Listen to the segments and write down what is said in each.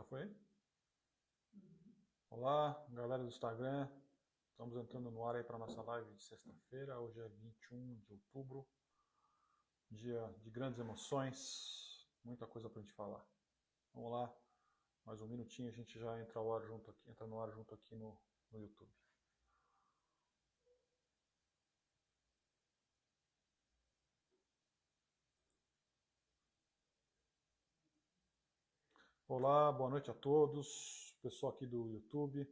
foi? Olá, galera do Instagram. Estamos entrando no ar aí para nossa live de sexta-feira. Hoje é 21 de outubro, dia de grandes emoções, muita coisa para a gente falar. Vamos lá, mais um minutinho a gente já entra no ar junto aqui no YouTube. Olá, boa noite a todos, pessoal aqui do YouTube.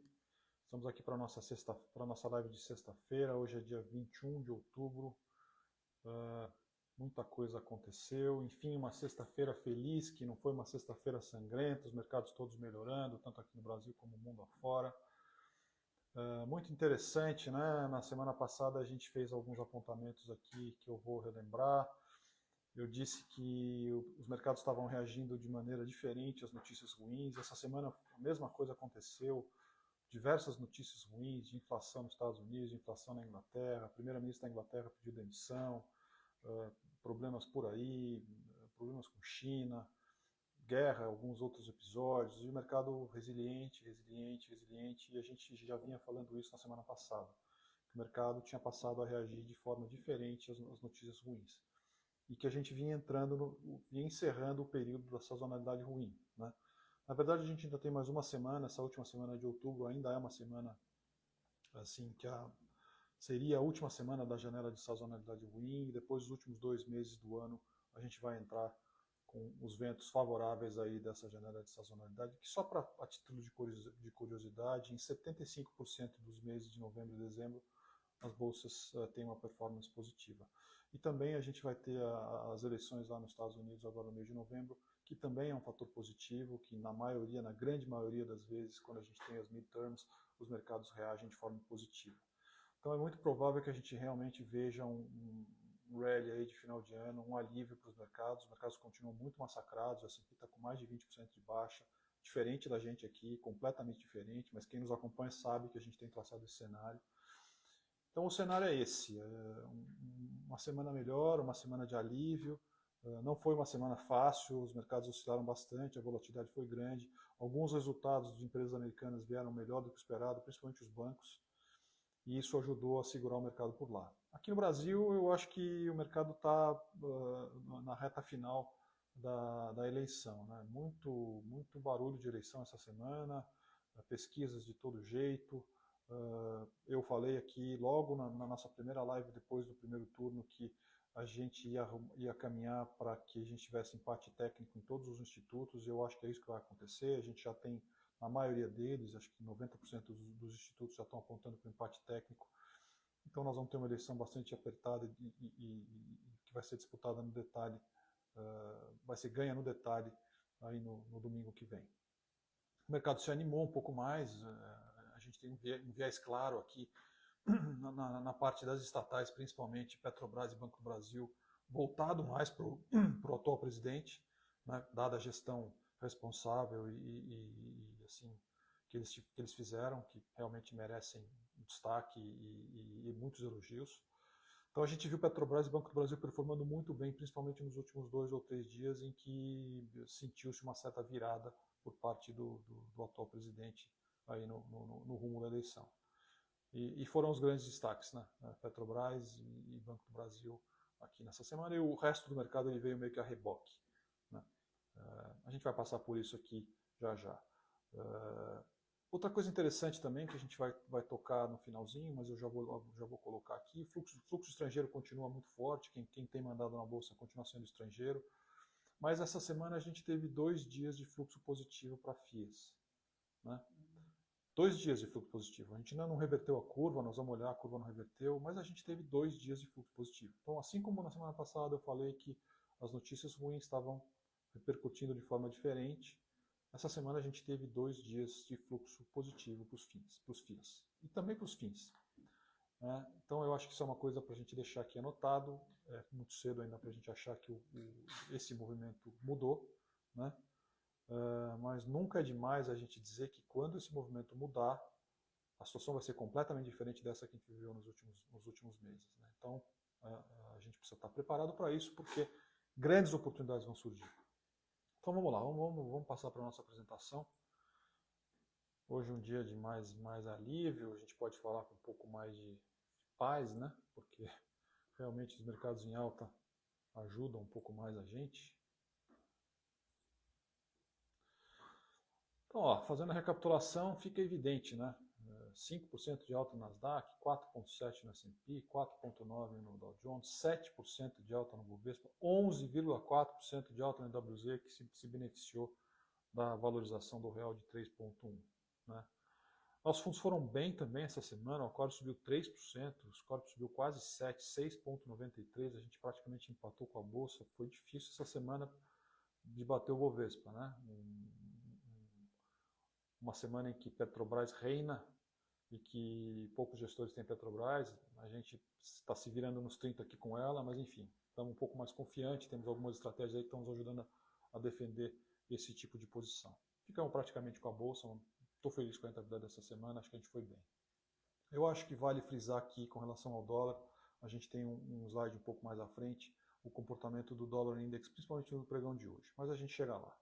Estamos aqui para a nossa live de sexta-feira. Hoje é dia 21 de outubro. Muita coisa aconteceu. Enfim, uma sexta-feira feliz, que não foi uma sexta-feira sangrenta, os mercados todos melhorando, tanto aqui no Brasil como no mundo afora. Muito interessante, né? Na semana passada a gente fez alguns apontamentos aqui que eu vou relembrar. Eu disse que os mercados estavam reagindo de maneira diferente às notícias ruins. Essa semana a mesma coisa aconteceu. Diversas notícias ruins de inflação nos Estados Unidos, de inflação na Inglaterra. A primeira-ministra da Inglaterra pediu demissão. Problemas por aí, problemas com China, guerra, alguns outros episódios, e o mercado resiliente, e a gente já vinha falando isso na semana passada, que o mercado tinha passado a reagir de forma diferente às notícias ruins, e que a gente vinha vinha encerrando o período da sazonalidade ruim, né? Na verdade, a gente ainda tem mais uma semana, essa última semana de outubro ainda é uma semana assim que seria a última semana da janela de sazonalidade ruim, e depois dos últimos 2 meses do ano a gente vai entrar com os ventos favoráveis aí dessa janela de sazonalidade, que só a título de curiosidade, em 75% dos meses de novembro e dezembro as bolsas têm uma performance positiva. E também a gente vai ter as eleições lá nos Estados Unidos agora no mês de novembro, que também é um fator positivo, que na grande maioria das vezes, quando a gente tem as midterms, os mercados reagem de forma positiva. Então é muito provável que a gente realmente veja um rally aí de final de ano, um alívio para os mercados continuam muito massacrados, a S&P está com mais de 20% de baixa, diferente da gente aqui, completamente diferente, mas quem nos acompanha sabe que a gente tem traçado esse cenário. Então o cenário é esse, uma semana melhor, uma semana de alívio, não foi uma semana fácil, os mercados oscilaram bastante, a volatilidade foi grande, alguns resultados de empresas americanas vieram melhor do que o esperado, principalmente os bancos, e isso ajudou a segurar o mercado por lá. Aqui no Brasil, eu acho que o mercado está na reta final da eleição, né? Muito barulho de eleição essa semana, pesquisas de todo jeito. Eu falei aqui logo na nossa primeira live, depois do primeiro turno, que a gente ia caminhar para que a gente tivesse empate técnico em todos os institutos, e eu acho que é isso que vai acontecer. A gente já tem, na maioria deles, acho que 90% dos institutos já estão apontando para o empate técnico. Então nós vamos ter uma eleição bastante apertada e que vai ser disputada no detalhe, vai ser ganha no detalhe aí no domingo que vem. O mercado se animou um pouco mais, a gente tem um viés claro aqui na parte das estatais, principalmente Petrobras e Banco do Brasil, voltado mais para o atual presidente, né, dada a gestão responsável assim que eles fizeram, que realmente merecem destaque e muitos elogios. Então a gente viu Petrobras e Banco do Brasil performando muito bem, principalmente nos últimos 2 ou 3 dias, em que sentiu-se uma certa virada por parte do atual presidente aí no rumo da eleição. E foram os grandes destaques, né? Petrobras e Banco do Brasil aqui nessa semana, e o resto do mercado ele veio meio que a reboque, né? A gente vai passar por isso aqui já já. Outra coisa interessante também que a gente vai tocar no finalzinho, mas eu já vou colocar aqui, fluxo estrangeiro continua muito forte, quem tem mandado na bolsa continua sendo estrangeiro, mas essa semana a gente teve 2 dias de fluxo positivo para FIIs, né? 2 dias de fluxo positivo. A gente ainda não reverteu a curva, nós vamos olhar, a curva não reverteu, mas a gente teve 2 dias de fluxo positivo. Então, assim como na semana passada eu falei que as notícias ruins estavam repercutindo de forma diferente, essa semana a gente teve 2 dias de fluxo positivo para os FIIs e também para os FIIs. Então eu acho que isso é uma coisa para a gente deixar aqui anotado, é muito cedo ainda para a gente achar que esse movimento mudou, né? Mas nunca é demais a gente dizer que quando esse movimento mudar, a situação vai ser completamente diferente dessa que a gente viveu nos últimos meses, né? Então a gente precisa estar preparado para isso, porque grandes oportunidades vão surgir. Então vamos lá, vamos passar para a nossa apresentação. Hoje um dia de mais alívio, a gente pode falar com um pouco mais de paz, né? Porque realmente os mercados em alta ajudam um pouco mais a gente. Então, ó, fazendo a recapitulação, fica evidente, né? 5% de alta no Nasdaq, 4,7% no S&P, 4,9% no Dow Jones, 7% de alta no Bovespa, 11,4% de alta no WZ, que se beneficiou da valorização do real de 3,1%. Né? Nossos fundos foram bem também essa semana, o Core subiu 3%, o Scorpio subiu quase 7%, 6,93%, a gente praticamente empatou com a Bolsa, foi difícil essa semana de bater o Bovespa, né? Uma semana em que Petrobras reina e que poucos gestores têm Petrobras, a gente está se virando nos 30 aqui com ela, mas enfim, estamos um pouco mais confiantes, temos algumas estratégias aí que estão nos ajudando a defender esse tipo de posição. Ficamos praticamente com a Bolsa, estou feliz com a rentabilidade dessa semana, acho que a gente foi bem. Eu acho que vale frisar aqui com relação ao dólar, a gente tem um slide um pouco mais à frente, o comportamento do dólar index, principalmente no pregão de hoje, mas a gente chega lá.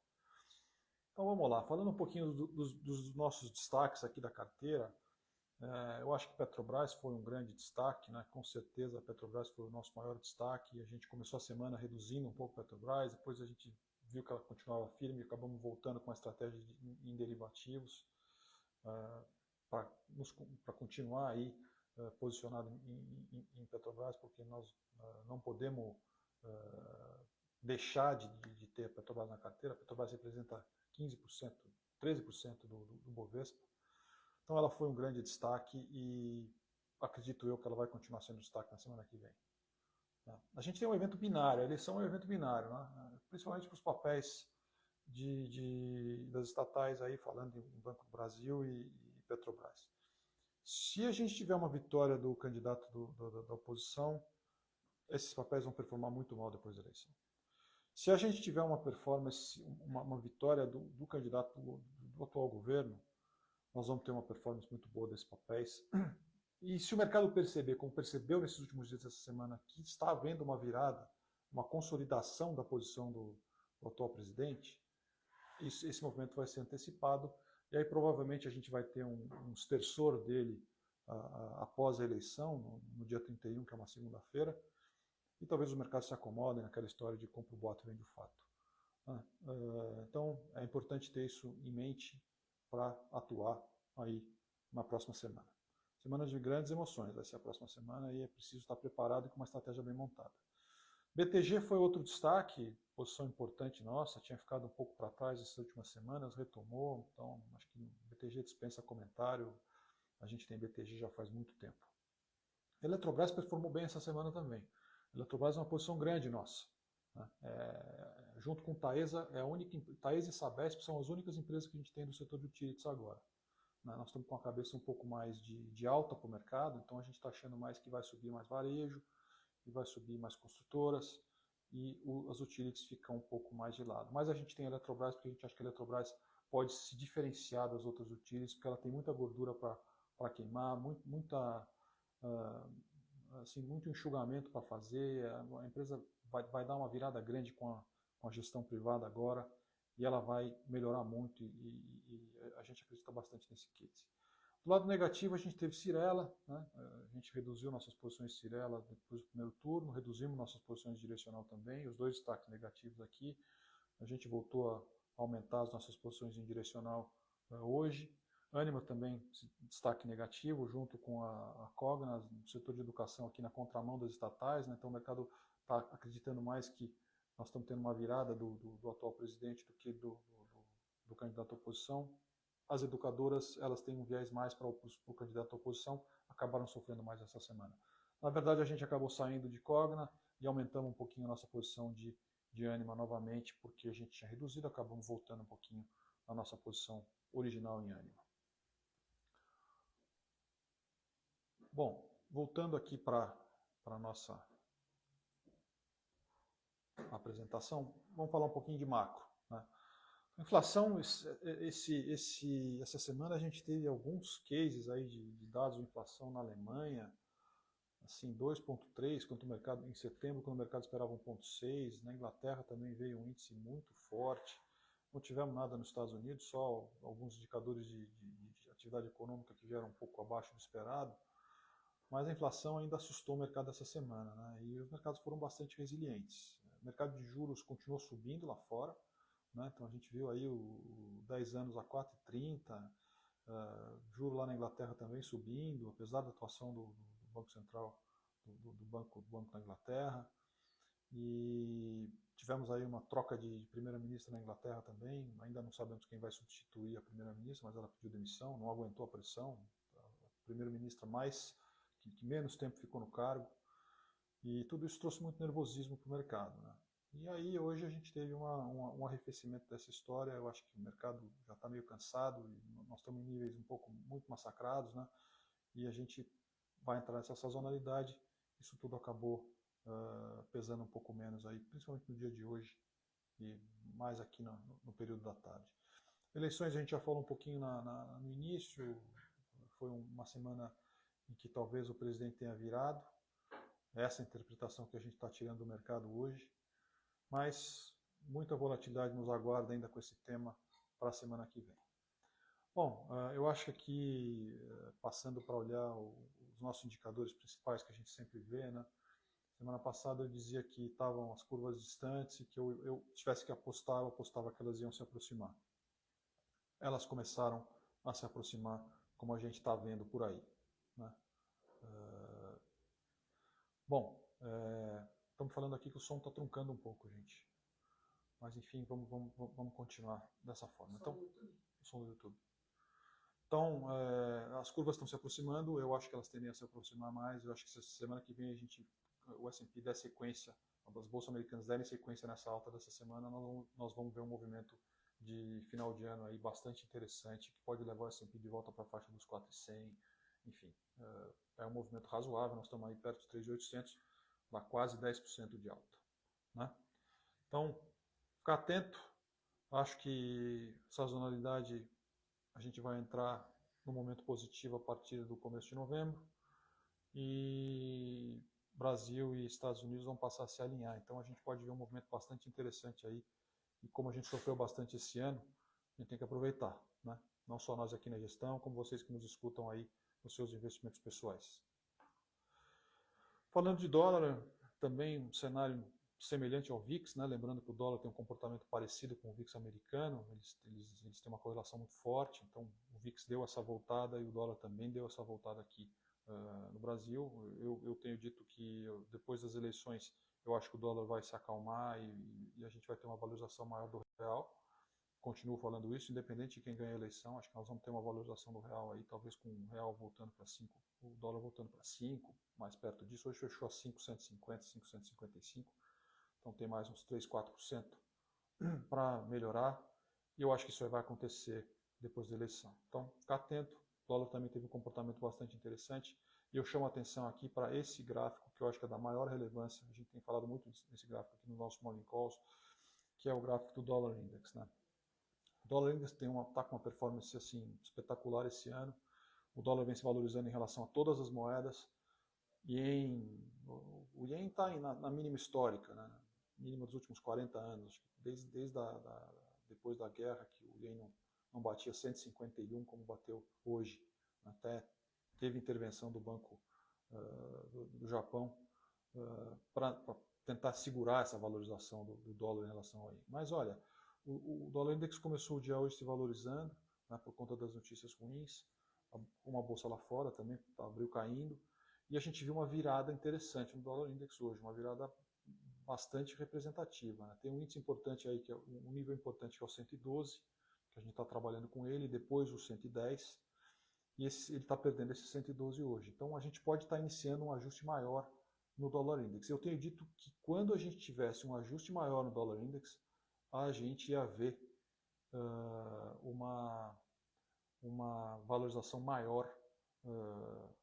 Então vamos lá, falando um pouquinho dos nossos destaques aqui da carteira, eu acho que Petrobras foi um grande destaque, né? Com certeza a Petrobras foi o nosso maior destaque. A gente começou a semana reduzindo um pouco a Petrobras, depois a gente viu que ela continuava firme e acabamos voltando com a estratégia em derivativos para continuar aí posicionado em Petrobras, porque nós não podemos deixar de ter a Petrobras na carteira. A Petrobras representa 15%, 13% do Bovespa. Então ela foi um grande destaque e acredito eu que ela vai continuar sendo destaque na semana que vem. A gente tem um evento binário, a eleição é um evento binário, né? Principalmente para os papéis das estatais aí, falando em Banco do Brasil e Petrobras. Se a gente tiver uma vitória do candidato da oposição, esses papéis vão performar muito mal depois da eleição. Se a gente tiver uma performance, uma vitória do candidato do atual governo, nós vamos ter uma performance muito boa desses papéis. E se o mercado perceber, como percebeu nesses últimos dias dessa semana, que está havendo uma virada, uma consolidação da posição do atual presidente, esse movimento vai ser antecipado, e aí provavelmente a gente vai ter um esterçor dele após a eleição, no dia 31, que é uma segunda-feira, e talvez os mercados se acomodem naquela história de compra o boato e vende o fato. Então é importante ter isso em mente para atuar aí na próxima semana. Semana de grandes emoções vai ser a próxima semana e é preciso estar preparado e com uma estratégia bem montada. BTG foi outro destaque, posição importante nossa, tinha ficado um pouco para trás essas últimas semanas, retomou, então acho que BTG dispensa comentário, a gente tem BTG já faz muito tempo. Eletrobras performou bem essa semana também. Eletrobras é uma posição grande nossa. Né? Junto com Taesa, Taesa e Sabesp são as únicas empresas que a gente tem no setor de utilities agora. Né? Nós estamos com a cabeça um pouco mais de alta para o mercado, então a gente está achando mais que vai subir mais varejo, e vai subir mais construtoras, e as utilities ficam um pouco mais de lado. Mas a gente tem a Eletrobras, porque a gente acha que a Eletrobras pode se diferenciar das outras utilities, porque ela tem muita gordura para queimar, muito enxugamento para fazer, a empresa vai dar uma virada grande com a gestão privada agora, e ela vai melhorar muito, e a gente acredita bastante nesse case. Do lado negativo, a gente teve Cyrela, né? A gente reduziu nossas posições de Cyrela depois do primeiro turno, reduzimos nossas posições de direcional também, os dois destaques negativos aqui. A gente voltou a aumentar as nossas posições em direcional hoje. Ânima também, destaque negativo, junto com a Cogna, no setor de educação aqui na contramão das estatais, né? Então o mercado está acreditando mais que nós estamos tendo uma virada do atual presidente do que do candidato à oposição. As educadoras, elas têm um viés mais para o candidato à oposição, acabaram sofrendo mais essa semana. Na verdade, a gente acabou saindo de Cogna e aumentamos um pouquinho a nossa posição de Ânima novamente, porque a gente tinha reduzido, acabamos voltando um pouquinho na nossa posição original em Ânima. Bom, voltando aqui para a nossa apresentação, vamos falar um pouquinho de macro. Né? Inflação, essa semana a gente teve alguns cases aí de dados de inflação na Alemanha, assim 2,3 quanto o mercado em setembro, quando o mercado esperava 1,6. Na Inglaterra também veio um índice muito forte. Não tivemos nada nos Estados Unidos, só alguns indicadores de atividade econômica que vieram um pouco abaixo do esperado, mas a inflação ainda assustou o mercado essa semana, né? E os mercados foram bastante resilientes. O mercado de juros continuou subindo lá fora, né? Então a gente viu aí o 10 anos a 4,30, juro lá na Inglaterra também subindo, apesar da atuação do Banco Central, do banco da Inglaterra. E tivemos aí uma troca de primeira-ministra na Inglaterra também, ainda não sabemos quem vai substituir a primeira-ministra, mas ela pediu demissão, não aguentou a pressão, a primeira-ministra que menos tempo ficou no cargo, e tudo isso trouxe muito nervosismo para o mercado, né? E aí hoje a gente teve um arrefecimento dessa história. Eu acho que o mercado já está meio cansado, e nós estamos em níveis muito massacrados, né? E a gente vai entrar nessa sazonalidade. Isso tudo acabou pesando um pouco menos aí, principalmente no dia de hoje e mais aqui no período da tarde. Eleições a gente já falou um pouquinho no início. Foi uma semana em que talvez o presidente tenha virado. Essa interpretação que a gente está tirando do mercado hoje. Mas muita volatilidade nos aguarda ainda com esse tema para a semana que vem. Bom, eu acho que aqui, passando para olhar os nossos indicadores principais que a gente sempre vê, né? Semana passada eu dizia que estavam as curvas distantes e que eu tivesse que apostar, eu apostava que elas iam se aproximar. Elas começaram a se aproximar, como a gente está vendo por aí, né? Bom, estamos falando aqui que o som está truncando um pouco, gente. Mas enfim, vamos continuar dessa forma. Então, o som do YouTube. Então, as curvas estão se aproximando, eu acho que elas tendem a se aproximar mais. Eu acho que semana que vem o S&P der sequência, as bolsas americanas derem sequência nessa alta dessa semana, nós vamos ver um movimento de final de ano aí bastante interessante, que pode levar o S&P de volta para a faixa dos 4.100, enfim. É um movimento razoável, nós estamos aí perto dos 3.800, dá quase 10% de alta, né? Então, ficar atento. Acho que sazonalidade a gente vai entrar no momento positivo a partir do começo de novembro, e Brasil e Estados Unidos vão passar a se alinhar. Então a gente pode ver um movimento bastante interessante aí, e como a gente sofreu bastante esse ano, a gente tem que aproveitar, né? Não só nós aqui na gestão, como vocês que nos escutam aí nos seus investimentos pessoais. Falando de dólar, também um cenário semelhante ao VIX, né? Lembrando que o dólar tem um comportamento parecido com o VIX americano, eles têm uma correlação muito forte, então o VIX deu essa voltada e o dólar também deu essa voltada aqui no Brasil. Eu tenho dito que depois das eleições eu acho que o dólar vai se acalmar e a gente vai ter uma valorização maior do real. Continuo falando isso, independente de quem ganha a eleição, acho que nós vamos ter uma valorização do real aí, talvez com o real voltando para 5, o dólar voltando para 5, mais perto disso. Hoje fechou a 5,150, 5,155, então tem mais uns 3, 4% para melhorar, e eu acho que isso vai acontecer depois da eleição. Então, ficar atento. O dólar também teve um comportamento bastante interessante, e eu chamo a atenção aqui para esse gráfico, que eu acho que é da maior relevância. A gente tem falado muito desse gráfico aqui no nosso Morning Calls, que é o gráfico do Dollar Index, né? O dólar Index está com uma performance assim, espetacular esse ano. O dólar vem se valorizando em relação a todas as moedas. O Yen está na mínima histórica, né? Mínima dos últimos 40 anos. Desde depois da guerra, que o Yen não batia 151 como bateu hoje. Até teve intervenção do Banco do Japão para tentar segurar essa valorização do dólar em relação ao Yen. Mas olha, o dólar index começou o dia hoje se valorizando, né, por conta das notícias ruins, uma bolsa lá fora também abriu caindo, e a gente viu uma virada interessante no dólar index hoje, uma virada bastante representativa, né? Tem um índice importante aí, que é um nível importante, que é o 112, que a gente está trabalhando com ele, depois o 110, e ele está perdendo esse 112 hoje. Então a gente pode estar iniciando um ajuste maior no dólar index. Eu tenho dito que quando a gente tivesse um ajuste maior no dólar index, a gente ia ver uma valorização maior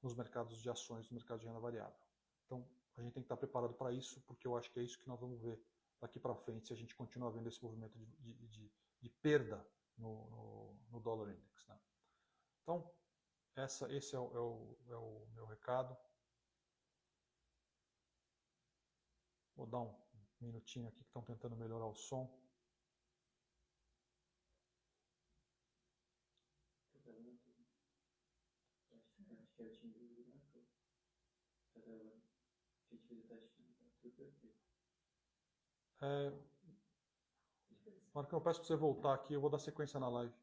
nos mercados de ações, no mercado de renda variável. Então, a gente tem que estar preparado para isso, porque eu acho que é isso que nós vamos ver daqui para frente, se a gente continuar vendo esse movimento de perda no dólar index, né? Então, esse é o meu recado. Vou dar um minutinho aqui, que estão tentando melhorar o som. que eu tinha visto lá, até agora. A gente fez o teste, né? Tá tudo perfeito. É, Marcão, eu peço para você voltar aqui, eu vou dar sequência na live.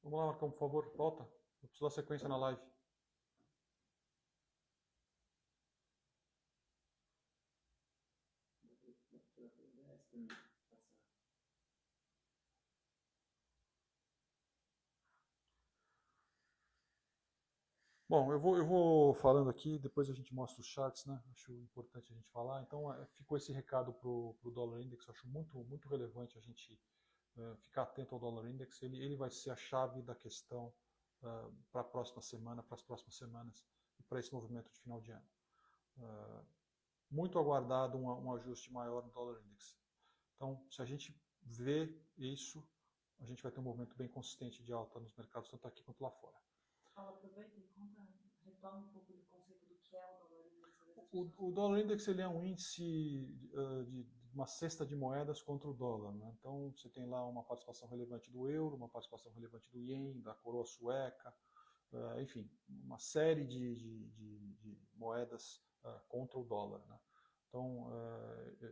Vamos lá, Marcão, por favor, volta. Eu preciso dar sequência na live. Bom, eu vou falando aqui, depois a gente mostra os charts, né? Acho importante a gente falar. Então, ficou esse recado para o dólar index, eu acho muito relevante a gente ficar atento ao dólar index. Ele vai ser a chave da questão para a próxima semana, para as próximas semanas e para esse movimento de final de ano. Muito aguardado um ajuste maior no dólar index. Então, se a gente vê isso, a gente vai ter um movimento bem consistente de alta nos mercados, tanto aqui quanto lá fora. Paulo, aproveita e retoma um pouco do conceito do que é o dólar index. O dólar index ele é um índice de uma cesta de moedas contra o dólar, né? Então você tem lá uma participação relevante do euro, uma participação relevante do ien, da coroa sueca, enfim, uma série de moedas contra o dólar, né? Então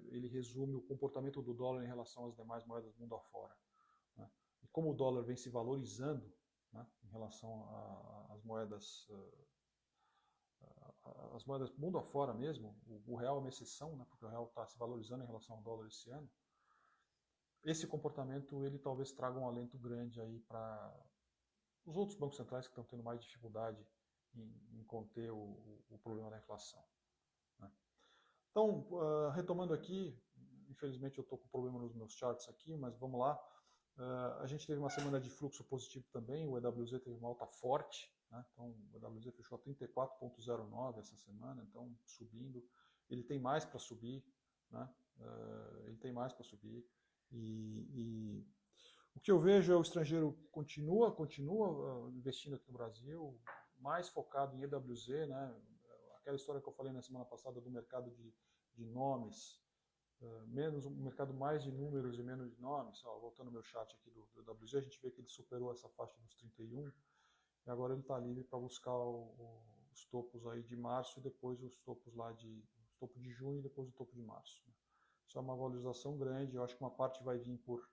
ele resume o comportamento do dólar em relação às demais moedas do mundo afora, né? E como o dólar vem se valorizando, né, em relação às moedas as moedas mundo afora mesmo, o real é uma exceção, né, porque o real está se valorizando em relação ao dólar esse ano. Esse comportamento ele talvez traga um alento grande aí para os outros bancos centrais que estão tendo mais dificuldade em conter o problema da inflação, né? Então, retomando aqui, infelizmente eu estou com problema nos meus charts aqui, mas vamos lá. A gente teve uma semana de fluxo positivo também, o EWZ teve uma alta forte, né? Então o EWZ fechou a 34,09 essa semana, então subindo. Ele tem mais para subir, né? Ele tem mais para subir. E o que eu vejo é o estrangeiro continua investindo aqui no Brasil, mais focado em EWZ, né? Aquela história que eu falei na semana passada do mercado de nomes, menos um mercado mais de números e menos de nomes. Voltando ao meu chat aqui do WZ, a gente vê que ele superou essa faixa dos 31 e agora ele está livre para buscar os topos aí de março e depois os topos lá os topos de junho e depois o topo de março, né? Isso é uma valorização grande. Eu acho que uma parte vai vir por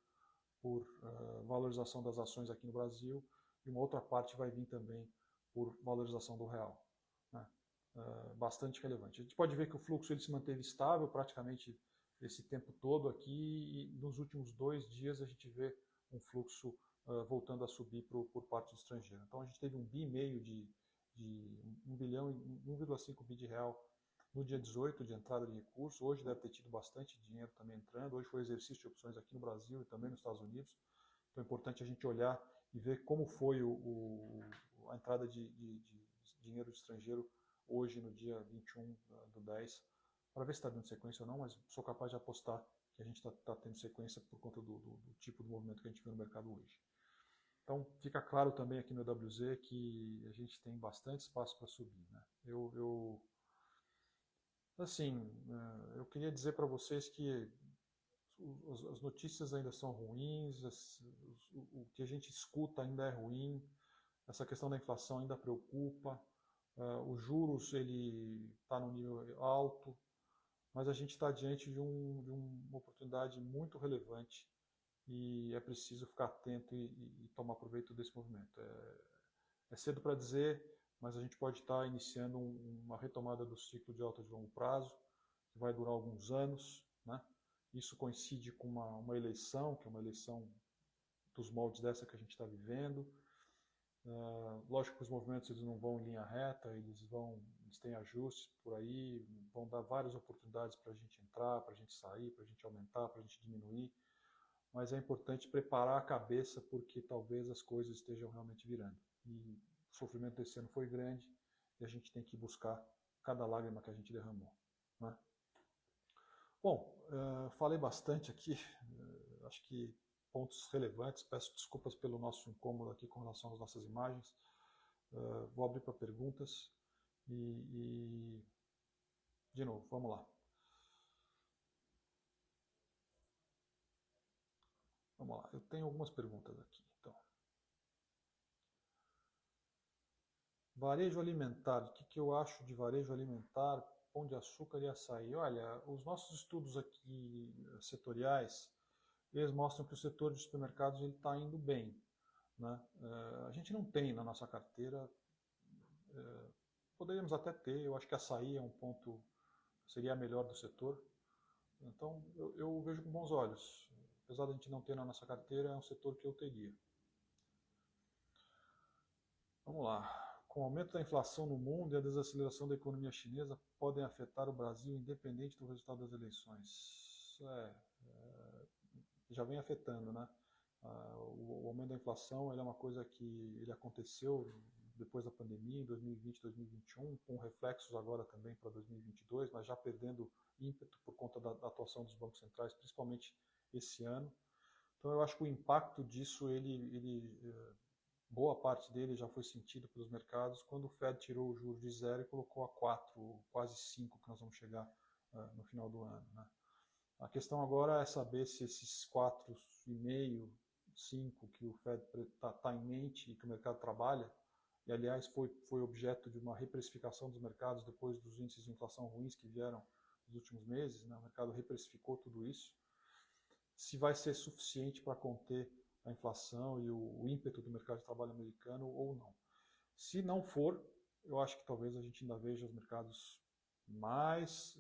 valorização das ações aqui no Brasil e uma outra parte vai vir também por valorização do real, né? Bastante relevante. A gente pode ver que o fluxo ele se manteve estável praticamente esse tempo todo aqui e nos últimos 2 dias a gente vê um fluxo voltando a subir por parte do estrangeiro. Então a gente teve 1,5 bi de 1 bilhão e 1,5 bi de real no dia 18 de entrada de recurso. Hoje deve ter tido bastante dinheiro também entrando. Hoje foi exercício de opções aqui no Brasil e também nos Estados Unidos. Então é importante a gente olhar e ver como foi a entrada de dinheiro estrangeiro hoje no dia 21 do 10, para ver se está dando sequência ou não, mas sou capaz de apostar que a gente está tendo sequência por conta do tipo de movimento que a gente vê no mercado hoje. Então fica claro também aqui no WZ que a gente tem bastante espaço para subir, né? Assim, eu queria dizer para vocês que as notícias ainda são ruins, o que a gente escuta ainda é ruim, essa questão da inflação ainda preocupa, os juros ele está no nível alto, mas a gente está diante de uma oportunidade muito relevante e é preciso ficar atento e tomar proveito desse movimento. É cedo para dizer, mas a gente pode estar iniciando uma retomada do ciclo de alta de longo prazo, que vai durar alguns anos, né? Isso coincide com uma eleição, que é uma eleição dos moldes dessa que a gente está vivendo. Lógico que os movimentos eles não vão em linha reta, eles têm ajustes por aí, vão dar várias oportunidades para a gente entrar, para a gente sair, para a gente aumentar, para a gente diminuir, mas é importante preparar a cabeça porque talvez as coisas estejam realmente virando. E o sofrimento desse ano foi grande e a gente tem que buscar cada lágrima que a gente derramou, né? Bom, falei bastante aqui, acho que pontos relevantes. Peço desculpas pelo nosso incômodo aqui com relação às nossas imagens. Vou abrir para perguntas de novo, vamos lá. Vamos lá, eu tenho algumas perguntas aqui. Então, varejo alimentar, o que eu acho de varejo alimentar, pão de açúcar e açaí? Olha, os nossos estudos aqui setoriais, eles mostram que o setor de supermercados está indo bem, né? A gente não tem na nossa carteira, poderíamos até ter, eu acho que açaí é um ponto, seria a melhor do setor. Então, eu vejo com bons olhos. Apesar de a gente não ter na nossa carteira, é um setor que eu teria. Vamos lá. Com o aumento da inflação no mundo e a desaceleração da economia chinesa podem afetar o Brasil independente do resultado das eleições. Já vem afetando, né? O aumento da inflação é uma coisa que ele aconteceu depois da pandemia, em 2020, 2021, com reflexos agora também para 2022, mas já perdendo ímpeto por conta da atuação dos bancos centrais, principalmente esse ano. Então eu acho que o impacto disso, boa parte dele já foi sentido pelos mercados quando o Fed tirou o juros de 0 e colocou a 4, quase 5 que nós vamos chegar no final do ano, né? A questão agora é saber se esses 4,5, 5 que o Fed está em mente e que o mercado trabalha, e aliás foi objeto de uma reprecificação dos mercados depois dos índices de inflação ruins que vieram nos últimos meses, né? O mercado reprecificou tudo isso, se vai ser suficiente para conter a inflação e o ímpeto do mercado de trabalho americano ou não. Se não for, eu acho que talvez a gente ainda veja os mercados mais,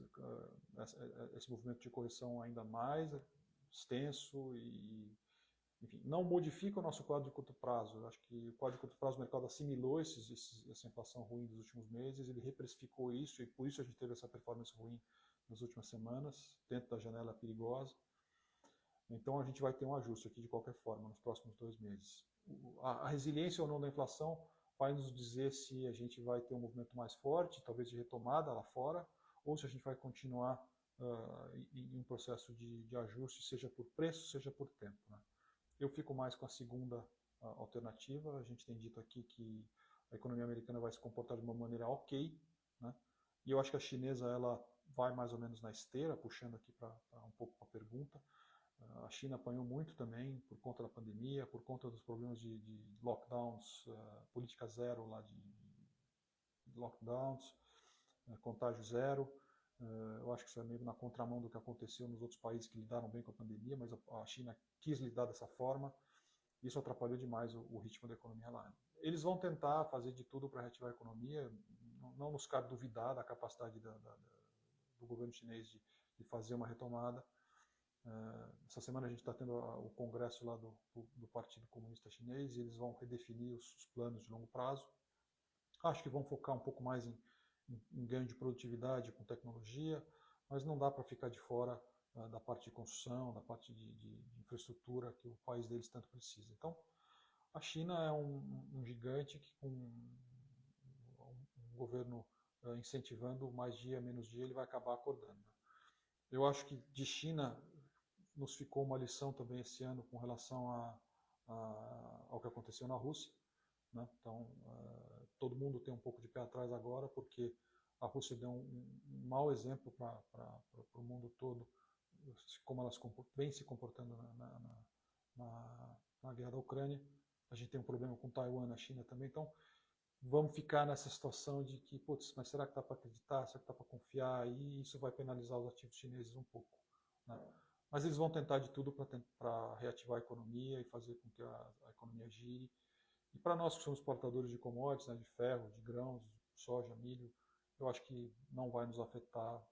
esse movimento de correção ainda mais extenso enfim, não modifica o nosso quadro de curto prazo. Eu acho que o quadro de curto prazo o mercado assimilou essa inflação ruim dos últimos meses, ele reprecificou isso e por isso a gente teve essa performance ruim nas últimas semanas, dentro da janela perigosa. Então a gente vai ter um ajuste aqui de qualquer forma nos próximos 2 meses. A resiliência ou não da inflação vai nos dizer se a gente vai ter um movimento mais forte, talvez de retomada lá fora, ou se a gente vai continuar em um processo de ajuste, seja por preço, seja por tempo, né? Eu fico mais com a segunda alternativa. A gente tem dito aqui que a economia americana vai se comportar de uma maneira ok, né? E eu acho que a chinesa ela vai mais ou menos na esteira, puxando aqui para um pouco para a pergunta. A China apanhou muito também por conta da pandemia, por conta dos problemas de lockdowns, política zero lá de lockdowns, contágio zero. Eu acho que isso é meio na contramão do que aconteceu nos outros países que lidaram bem com a pandemia, mas a China quis lidar dessa forma. Isso atrapalhou demais o ritmo da economia lá. Eles vão tentar fazer de tudo para reativar a economia, não nos cabe duvidar da capacidade do governo chinês de fazer uma retomada. Essa semana a gente está tendo o congresso lá do Partido Comunista Chinês e eles vão redefinir os planos de longo prazo. Acho que vão focar um pouco mais em ganho de produtividade com tecnologia, mas não dá para ficar de fora da parte de construção, da parte de infraestrutura que o país deles tanto precisa. Então, a China é um gigante que com um governo incentivando mais dia, menos dia, ele vai acabar acordando. Eu acho que de China nos ficou uma lição também esse ano com relação ao que aconteceu na Rússia, né? Então, todo mundo tem um pouco de pé atrás agora, porque a Rússia deu um mau exemplo para o mundo todo, como ela vem se comportando na guerra da Ucrânia. A gente tem um problema com Taiwan na China também, então vamos ficar nessa situação de que, putz, mas será que dá para acreditar, será que dá para confiar? E isso vai penalizar os ativos chineses um pouco, né? Mas eles vão tentar de tudo para reativar a economia e fazer com que a economia gire. E para nós que somos portadores de commodities, né, de ferro, de grãos, soja, milho, eu acho que não vai nos afetar